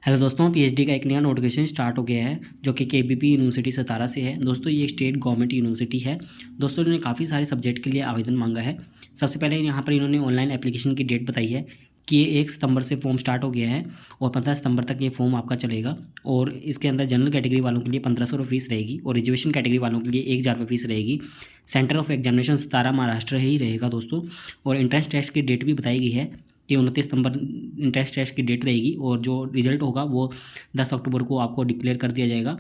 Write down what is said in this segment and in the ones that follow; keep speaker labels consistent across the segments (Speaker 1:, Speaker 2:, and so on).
Speaker 1: Hello दोस्तों, PhD का एक नया नोटिफिकेशन स्टार्ट हो गया है जो कि केबीपी यूनिवर्सिटी सतारा से है। दोस्तों ये एक स्टेट गवर्नमेंट यूनिवर्सिटी है। दोस्तों इन्होंने काफ़ी सारे सब्जेक्ट के लिए आवेदन मांगा है। सबसे पहले यहाँ पर इन्होंने ऑनलाइन एप्लीकेशन की डेट बताई है कि ये 1 सितंबर से फॉर्म स्टार्ट हो गया है और 15 सितंबर तक ये फॉर्म आपका चलेगा। और इसके अंदर जनरल कैटेगरी वालों के लिए 1500 रुपये फीस रहेगी और रिजर्वेशन कैटेगरी वालों के लिए 1000 रुपये फीस रहेगी। सेंटर ऑफ एग्जामिनेशन सतारा महाराष्ट्र ही रहेगा दोस्तों। और एंट्रेंस टेस्ट की डेट भी बताई गई है कि 29 सितंबर इंट्रेंस टेस्ट की डेट रहेगी और जो रिजल्ट होगा वो 10 अक्टूबर को आपको डिक्लेयर कर दिया जाएगा।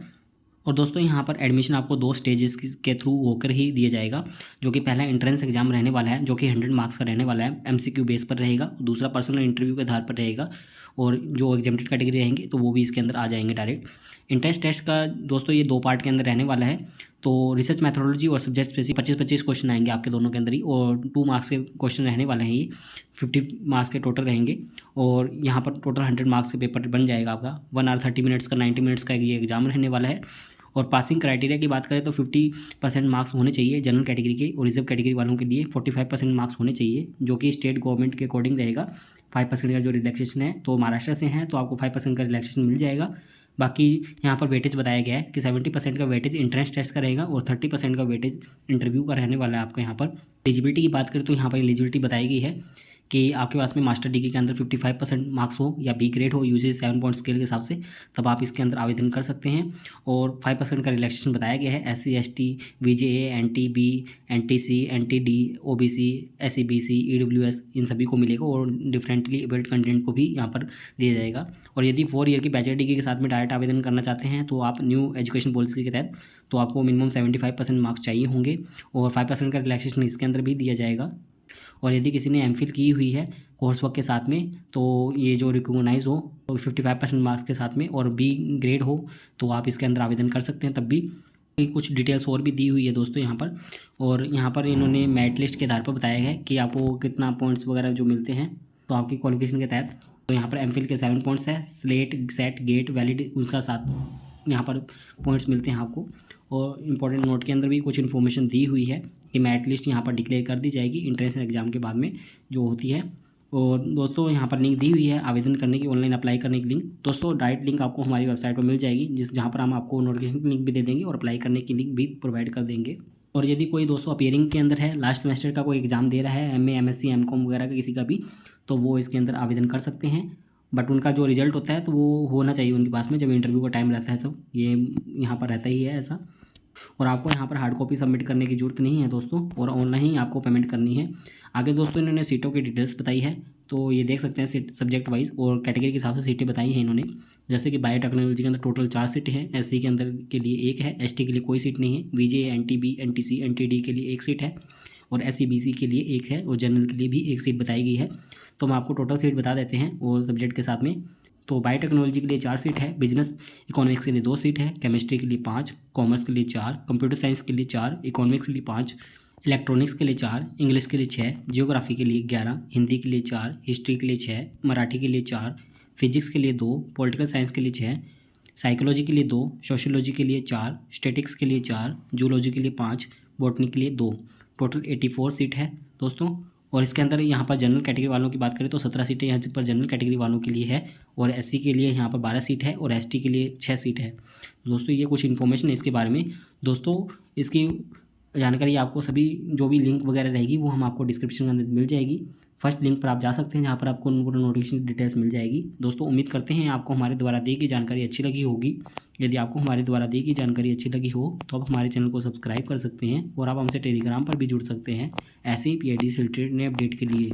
Speaker 1: और दोस्तों यहाँ पर एडमिशन आपको 2 स्टेजेस के थ्रू होकर ही दिया जाएगा, जो कि पहला एंट्रेंस एग्जाम रहने वाला है जो कि 100 मार्क्स का रहने वाला है, एमसीक्यू बेस पर रहेगा। दूसरा पर्सनल इंटरव्यू के आधार पर रहेगा और जो एग्जाम्प्टेड कैटेगरी रहेंगे तो वो भी इसके अंदर आ जाएंगे डायरेक्ट। एंट्रेंस टेस्ट का दोस्तों ये 2 पार्ट के अंदर रहने वाला है। तो रिसर्च मैथोडोलॉजी और सब्जेक्ट स्पेसिफिक 25-25 क्वेश्चन आएंगे आपके दोनों के अंदर ही और 2 मार्क्स के क्वेश्चन रहने वाले हैं। ये 50 मार्क्स के टोटल रहेंगे और यहाँ पर टोटल 100 मार्क्स के पेपर बन जाएगा आपका। 1 आवर 30 मिनट्स का 90 मिनट्स का ये एग्जाम रहने वाला है। और पासिंग क्राइटेरिया की बात करें तो 50% मार्क्स होने चाहिए जनरल कैटेगरी के और रिजर्व कैटेगरी वालों के लिए 45% मार्क्स होने चाहिए, जो कि स्टेट गवर्नमेंट के अकॉर्डिंग रहेगा। 5% का जो रिलैक्सेशन है, तो महाराष्ट्र से हैं तो आपको 5% का रिलैक्सेशन मिल जाएगा। बाकी यहाँ पर वेटेज बताया गया है कि 70% का वेटेज इंट्रेंस टेस्ट का रहेगा और 30% का वेटेज इंटरव्यू का रहने वाला है आपका। यहाँ पर एलिजिबिलिटी की बात करें तो यहाँ पर एलिजिबिलिटी बताई गई है कि आपके पास में मास्टर डिग्री के अंदर 55% मार्क्स हो या बी ग्रेड हो यूजी 7 पॉइंट स्केल के हिसाब से, तब आप इसके अंदर आवेदन कर सकते हैं। और 5% का रिलैक्सेशन बताया गया है SC ST VJA NTB NTC NTD OBC SEBC EWS इन सभी को मिलेगा और डिफरेंटली एबल्ड कंटेंट को भी यहाँ पर दिया जाएगा। और यदि 4 ईयर की बैचलर डिग्री के साथ में डायरेक्ट आवेदन करना चाहते हैं तो आप न्यू एजुकेशन पॉलिसी के तहत तो आपको मिनिमम 75% मार्क्स चाहिए होंगे और 5% का रिलैक्सेशन इसके अंदर भी दिया जाएगा। और यदि किसी ने एमफिल की हुई है कोर्स वर्क के साथ में तो ये जो रिकॉग्नाइज हो तो 55% मार्क्स के साथ में और बी ग्रेड हो तो आप इसके अंदर आवेदन कर सकते हैं। तब भी कुछ डिटेल्स और भी दी हुई है दोस्तों यहाँ पर। और यहाँ पर इन्होंने मेरिट लिस्ट के आधार पर बताया है कि आपको कितना पॉइंट्स वगैरह जो मिलते हैं तो आपकी क्वालिफिकेशन के तहत। तो यहाँ पर एमफिल के 7 पॉइंट्स है, स्लेट सेट गेट वैलिड उसका साथ यहाँ पर पॉइंट्स मिलते हैं आपको। और इम्पोर्टेंट नोट के अंदर भी कुछ इन्फॉर्मेशन दी हुई है कि मेरिट लिस्ट यहाँ पर डिक्लेयर कर दी जाएगी इंट्रेंस एग्जाम के बाद में जो होती है। और दोस्तों यहाँ पर लिंक दी हुई है आवेदन करने की, ऑनलाइन अप्लाई करने की लिंक। दोस्तों डायरेक्ट लिंक आपको हमारी वेबसाइट पर मिल जाएगी जहाँ पर हम आपको नोटिफिकेशन की लिंक भी दे देंगे और अप्लाई करने की लिंक भी प्रोवाइड कर देंगे। और यदि कोई दोस्तों अपीयरिंग के अंदर है, लास्ट सेमेस्टर का कोई एग्जाम दे रहा है MA MSc MCOM वगैरह का किसी का भी, तो वो इसके अंदर आवेदन कर सकते हैं। बट उनका जो रिजल्ट होता है तो वो होना चाहिए उनके पास में जब इंटरव्यू का टाइम रहता है, तो ये यहाँ पर रहता ही है ऐसा। और आपको यहाँ पर हार्ड कॉपी सबमिट करने की जरूरत नहीं है दोस्तों और ऑनलाइन ही आपको पेमेंट करनी है। आगे दोस्तों इन्होंने सीटों की डिटेल्स बताई है, तो ये देख सकते हैं सब्जेक्ट वाइज और कैटेगरी के हिसाब से सीटें बताई हैं इन्होंने। जैसे कि बायोटेक्नोलॉजी के अंदर टोटल 4 सीटें हैं, SC के अंदर के लिए 1 है, ST के लिए कोई सीट नहीं है, VJA NTB NTC NTD के लिए 1 सीट है और SEBC के लिए 1 है और जनरल के लिए भी 1 सीट बताई गई है। तो हम आपको टोटल सीट बता देते हैं और सब्जेक्ट के साथ में। तो बायोटेक्नोलॉजी के लिए 4 सीट है, बिजनेस इकोनॉमिक्स के लिए 2 सीट है, केमिस्ट्री के लिए 5, कॉमर्स के लिए 4, कंप्यूटर साइंस के लिए 4, इकोनॉमिक्स के लिए 5, इलेक्ट्रॉनिक्स के लिए 4, इंग्लिश के लिए 6, जियोग्राफी के लिए 11, हिंदी के लिए 4, हिस्ट्री के लिए 6, मराठी के लिए 4, फिजिक्स के लिए 2, पॉलिटिकल साइंस के लिए 6, साइकोलॉजी के लिए 2, सोशियोलॉजी के लिए 4, स्टैटिक्स के लिए 4, जूलॉजी के लिए 5, बॉटनी के लिए 2। टोटल 84 सीट है दोस्तों। और इसके अंदर यहाँ पर जनरल कैटेगरी वालों की बात करें तो 17 सीटें यहाँ पर जनरल कैटेगरी वालों के लिए है और SC के लिए यहाँ पर 12 सीट है और ST के लिए 6 सीट है। दोस्तों ये कुछ इन्फॉर्मेशन है इसके बारे में। दोस्तों इसकी जानकारी आपको सभी जो भी लिंक वगैरह रहेगी वो हम आपको डिस्क्रिप्शन के अंदर मिल जाएगी। फर्स्ट लिंक पर आप जा सकते हैं जहाँ पर आपको पूरा नोटिफिकेशन की डिटेल्स मिल जाएगी। दोस्तों उम्मीद करते हैं आपको हमारे द्वारा दी गई जानकारी अच्छी लगी होगी। यदि आपको हमारे द्वारा दी गई जानकारी अच्छी लगी हो तो आप हमारे चैनल को सब्सक्राइब कर सकते हैं और आप हमसे टेलीग्राम पर भी जुड़ सकते हैं ऐसे ही PhD से रिलेटेड नए अपडेट के लिए।